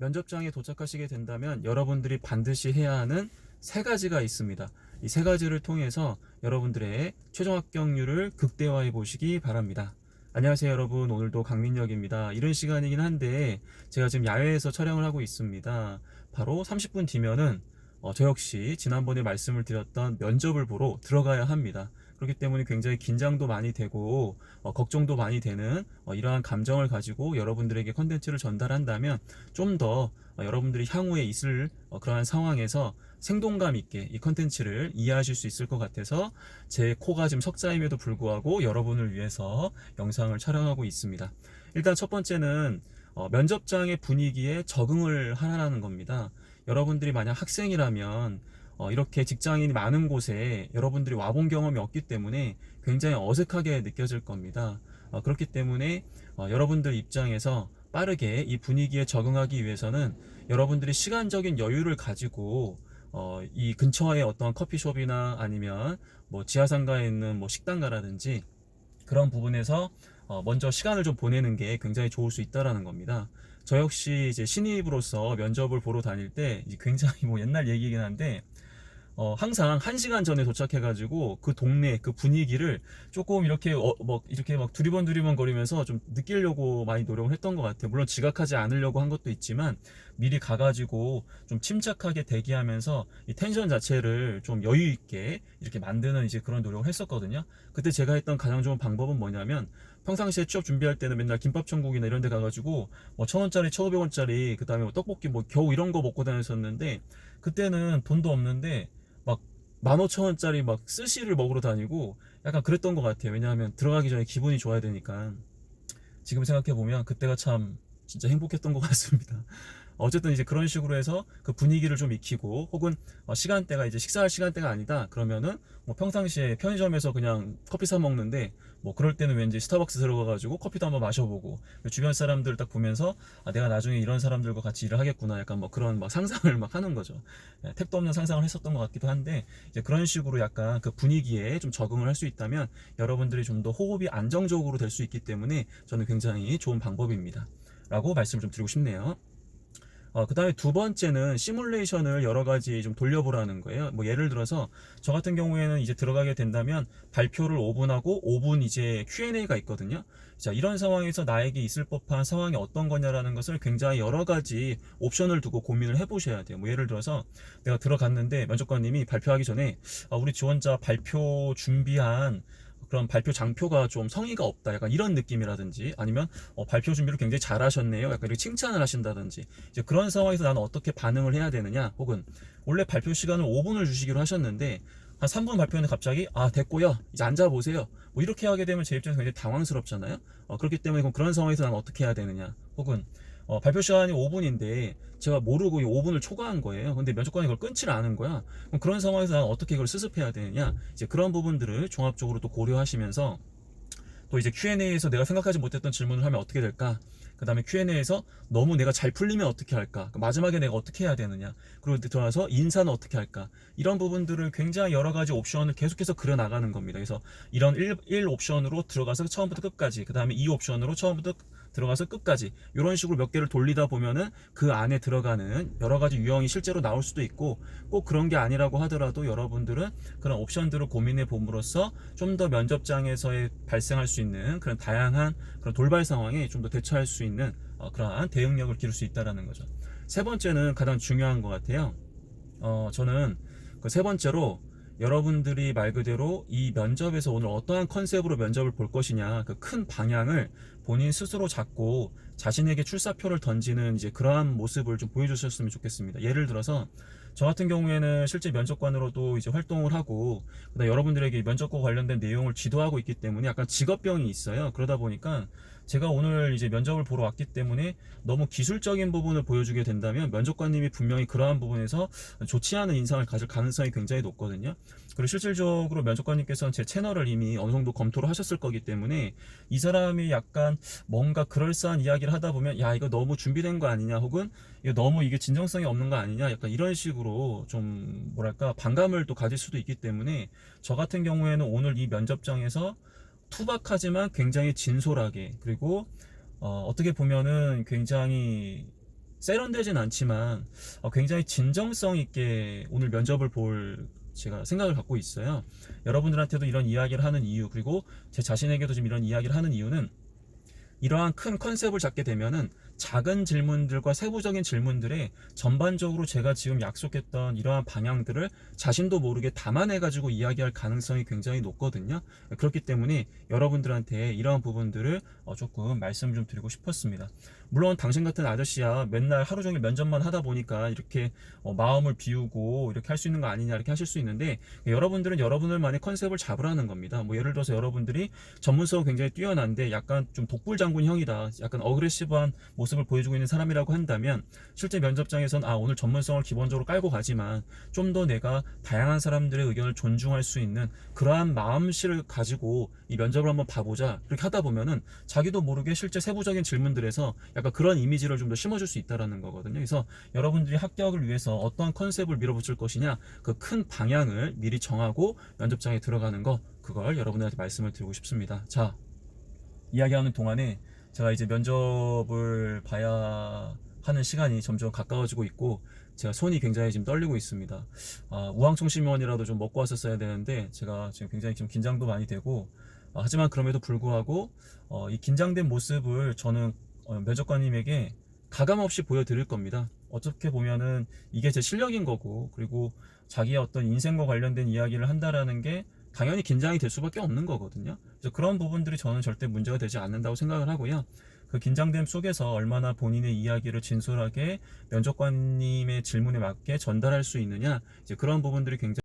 면접장에 도착하시게 된다면 여러분들이 반드시 해야 하는 세 가지가 있습니다. 이 세 가지를 통해서 여러분들의 최종 합격률을 극대화해 보시기 바랍니다. 안녕하세요 여러분, 오늘도 강민혁입니다. 이른 시간이긴 한데 제가 지금 야외에서 촬영을 하고 있습니다. 바로 30분 뒤면은 저 역시 지난번에 말씀을 드렸던 면접을 보러 들어가야 합니다. 그렇기 때문에 굉장히 긴장도 많이 되고 걱정도 많이 되는 이러한 감정을 가지고 여러분들에게 컨텐츠를 전달한다면 좀 더 여러분들이 향후에 있을 그러한 상황에서 생동감 있게 이 컨텐츠를 이해하실 수 있을 것 같아서 제 코가 지금 석자임에도 불구하고 여러분을 위해서 영상을 촬영하고 있습니다. 일단 첫 번째는 면접장의 분위기에 적응을 하라는 겁니다. 여러분들이 만약 학생이라면 이렇게 직장인이 많은 곳에 여러분들이 와본 경험이 없기 때문에 굉장히 어색하게 느껴질 겁니다. 그렇기 때문에 여러분들 입장에서 빠르게 이 분위기에 적응하기 위해서는 여러분들이 시간적인 여유를 가지고 이 근처에 어떤 커피숍이나 아니면 뭐 지하상가에 있는 뭐 식당가라든지 그런 부분에서 먼저 시간을 좀 보내는 게 굉장히 좋을 수 있다라는 겁니다. 저 역시 이제 신입으로서 면접을 보러 다닐 때 굉장히 뭐 옛날 얘기긴 한데 항상 1시간 전에 도착해가지고 그 동네 그 분위기를 조금 이렇게 이렇게 막 두리번 거리면서 좀 느끼려고 많이 노력을 했던 것 같아요. 물론 지각하지 않으려고 한 것도 있지만 미리 가가지고 좀 침착하게 대기하면서 이 텐션 자체를 좀 여유 있게 이렇게 만드는 이제 그런 노력을 했었거든요. 그때 제가 했던 가장 좋은 방법은 뭐냐면 평상시에 취업 준비할 때는 맨날 김밥천국이나 이런 데 가가지고 뭐 1,000원짜리 1,500원짜리 그 다음에 뭐 떡볶이 뭐 겨우 이런 거 먹고 다녔었는데 그때는 돈도 없는데 막 15,000원짜리 막 스시를 먹으러 다니고 약간 그랬던 것 같아요. 왜냐하면 들어가기 전에 기분이 좋아야 되니까. 지금 생각해보면 그때가 참 진짜 행복했던 것 같습니다. 어쨌든 이제 그런 식으로 해서 그 분위기를 좀 익히고 혹은 시간대가 이제 식사할 시간대가 아니다 그러면은 뭐 평상시에 편의점에서 그냥 커피 사 먹는데 뭐 그럴 때는 왠지 스타벅스 들어가가지고 커피도 한번 마셔보고 주변 사람들 딱 보면서 내가 나중에 이런 사람들과 같이 일을 하겠구나 약간 뭐 그런 막 상상을 막 하는 거죠. 택도 없는 상상을 했었던 것 같기도 한데 이제 그런 식으로 약간 그 분위기에 좀 적응을 할 수 있다면 여러분들이 좀 더 호흡이 안정적으로 될 수 있기 때문에 저는 굉장히 좋은 방법입니다 라고 말씀을 좀 드리고 싶네요. 그 다음에 두 번째는 시뮬레이션을 여러 가지 좀 돌려보라는 거예요. 뭐 예를 들어서 저 같은 경우에는 이제 들어가게 된다면 발표를 5분 하고 5분 이제 Q&A가 있거든요. 자, 이런 상황에서 나에게 있을 법한 상황이 어떤 거냐라는 것을 굉장히 여러 가지 옵션을 두고 고민을 해보셔야 돼요. 뭐 예를 들어서 내가 들어갔는데 면접관님이 발표하기 전에 우리 지원자 발표 준비한 그런 발표 장표가 좀 성의가 없다 약간 이런 느낌이라든지 아니면 발표 준비를 굉장히 잘하셨네요 약간 이렇게 칭찬을 하신다든지 이제 그런 상황에서 나는 어떻게 반응을 해야 되느냐 혹은 원래 발표 시간을 5분을 주시기로 하셨는데 한 3분 발표는 갑자기 됐고요 이제 앉아보세요 뭐 이렇게 하게 되면 제 입장에서 굉장히 당황스럽잖아요. 그렇기 때문에 그럼 그런 상황에서 나는 어떻게 해야 되느냐 혹은 발표 시간이 5분인데 제가 모르고 이 5분을 초과한 거예요. 근데 면접관이 그걸 끊지를 않은 거야. 그럼 그런 상황에서 나는 어떻게 이걸 수습해야 되느냐 이제 그런 부분들을 종합적으로 또 고려하시면서 또 이제 Q&A에서 내가 생각하지 못했던 질문을 하면 어떻게 될까? 그 다음에 Q&A에서 너무 내가 잘 풀리면 어떻게 할까? 마지막에 내가 어떻게 해야 되느냐? 그리고 들어와서 인사는 어떻게 할까? 이런 부분들을 굉장히 여러 가지 옵션을 계속해서 그려 나가는 겁니다. 그래서 이런 1 옵션으로 들어가서 처음부터 끝까지, 그 다음에 2 옵션으로 처음부터 들어가서 끝까지 이런 식으로 몇 개를 돌리다 보면은 그 안에 들어가는 여러 가지 유형이 실제로 나올 수도 있고 꼭 그런 게 아니라고 하더라도 여러분들은 그런 옵션들을 고민해 봄으로써 좀 더 면접장에서의 발생할 수 있는 그런 다양한 그런 돌발 상황에 좀 더 대처할 수 있는 그러한 대응력을 기를 수 있다라는 거죠. 세 번째는 가장 중요한 것 같아요. 저는 그 세 번째로 여러분들이 말 그대로 이 면접에서 오늘 어떠한 컨셉으로 면접을 볼 것이냐 그 큰 방향을 본인 스스로 잡고 자신에게 출사표를 던지는 이제 그러한 모습을 좀 보여주셨으면 좋겠습니다. 예를 들어서 저 같은 경우에는 실제 면접관으로도 이제 활동을 하고 그다음 여러분들에게 면접과 관련된 내용을 지도하고 있기 때문에 약간 직업병이 있어요. 그러다 보니까 제가 오늘 이제 면접을 보러 왔기 때문에 너무 기술적인 부분을 보여주게 된다면 면접관님이 분명히 그러한 부분에서 좋지 않은 인상을 가질 가능성이 굉장히 높거든요. 그리고 실질적으로 면접관님께서는 제 채널을 이미 어느 정도 검토를 하셨을 거기 때문에 이 사람이 약간 뭔가 그럴싸한 이야기를 하다 보면 야 이거 너무 준비된 거 아니냐 혹은 이거 너무 이게 진정성이 없는 거 아니냐 약간 이런 식으로 좀 뭐랄까 반감을 또 가질 수도 있기 때문에 저 같은 경우에는 오늘 이 면접장에서 투박하지만 굉장히 진솔하게 그리고 어떻게 보면은 굉장히 세련되진 않지만 굉장히 진정성 있게 오늘 면접을 볼 제가 생각을 갖고 있어요. 여러분들한테도 이런 이야기를 하는 이유, 그리고 제 자신에게도 지금 이런 이야기를 하는 이유는, 이러한 큰 컨셉을 잡게 되면은 작은 질문들과 세부적인 질문들에 전반적으로 제가 지금 약속했던 이러한 방향들을 자신도 모르게 담아내가지고 이야기할 가능성이 굉장히 높거든요. 그렇기 때문에 여러분들한테 이러한 부분들을 조금 말씀 좀 드리고 싶었습니다. 물론 당신 같은 아저씨야 맨날 하루 종일 면접만 하다 보니까 이렇게 마음을 비우고 이렇게 할 수 있는 거 아니냐 이렇게 하실 수 있는데, 여러분들은 여러분들만의 컨셉을 잡으라는 겁니다. 뭐 예를 들어서 여러분들이 전문성은 굉장히 뛰어난데 약간 좀 독불장군형이다, 약간 어그레시브한 모습을 보여주고 있는 사람이라고 한다면, 실제 면접장에선 오늘 전문성을 기본적으로 깔고 가지만 좀 더 내가 다양한 사람들의 의견을 존중할 수 있는 그러한 마음씨를 가지고 이 면접을 한번 봐보자, 그렇게 하다 보면은 자기도 모르게 실제 세부적인 질문들에서 약간 그런 이미지를 좀 더 심어줄 수 있다는 거거든요. 그래서 여러분들이 합격을 위해서 어떠한 컨셉을 밀어붙일 것이냐, 그 큰 방향을 미리 정하고 면접장에 들어가는 거, 그걸 여러분들한테 말씀을 드리고 싶습니다. 자, 이야기하는 동안에 제가 이제 면접을 봐야 하는 시간이 점점 가까워지고 있고, 제가 손이 굉장히 지금 떨리고 있습니다. 우황청심원이라도 좀 먹고 왔었어야 되는데 제가 지금 굉장히 지금 긴장도 많이 되고, 하지만 그럼에도 불구하고 이 긴장된 모습을 저는 면접관님에게 가감없이 보여드릴 겁니다. 어떻게 보면은 이게 제 실력인 거고, 그리고 자기의 어떤 인생과 관련된 이야기를 한다라는 게 당연히 긴장이 될 수밖에 없는 거거든요. 그래서 그런 부분들이 저는 절대 문제가 되지 않는다고 생각을 하고요. 그 긴장됨 속에서 얼마나 본인의 이야기를 진솔하게 면접관님의 질문에 맞게 전달할 수 있느냐, 이제 그런 부분들이 굉장히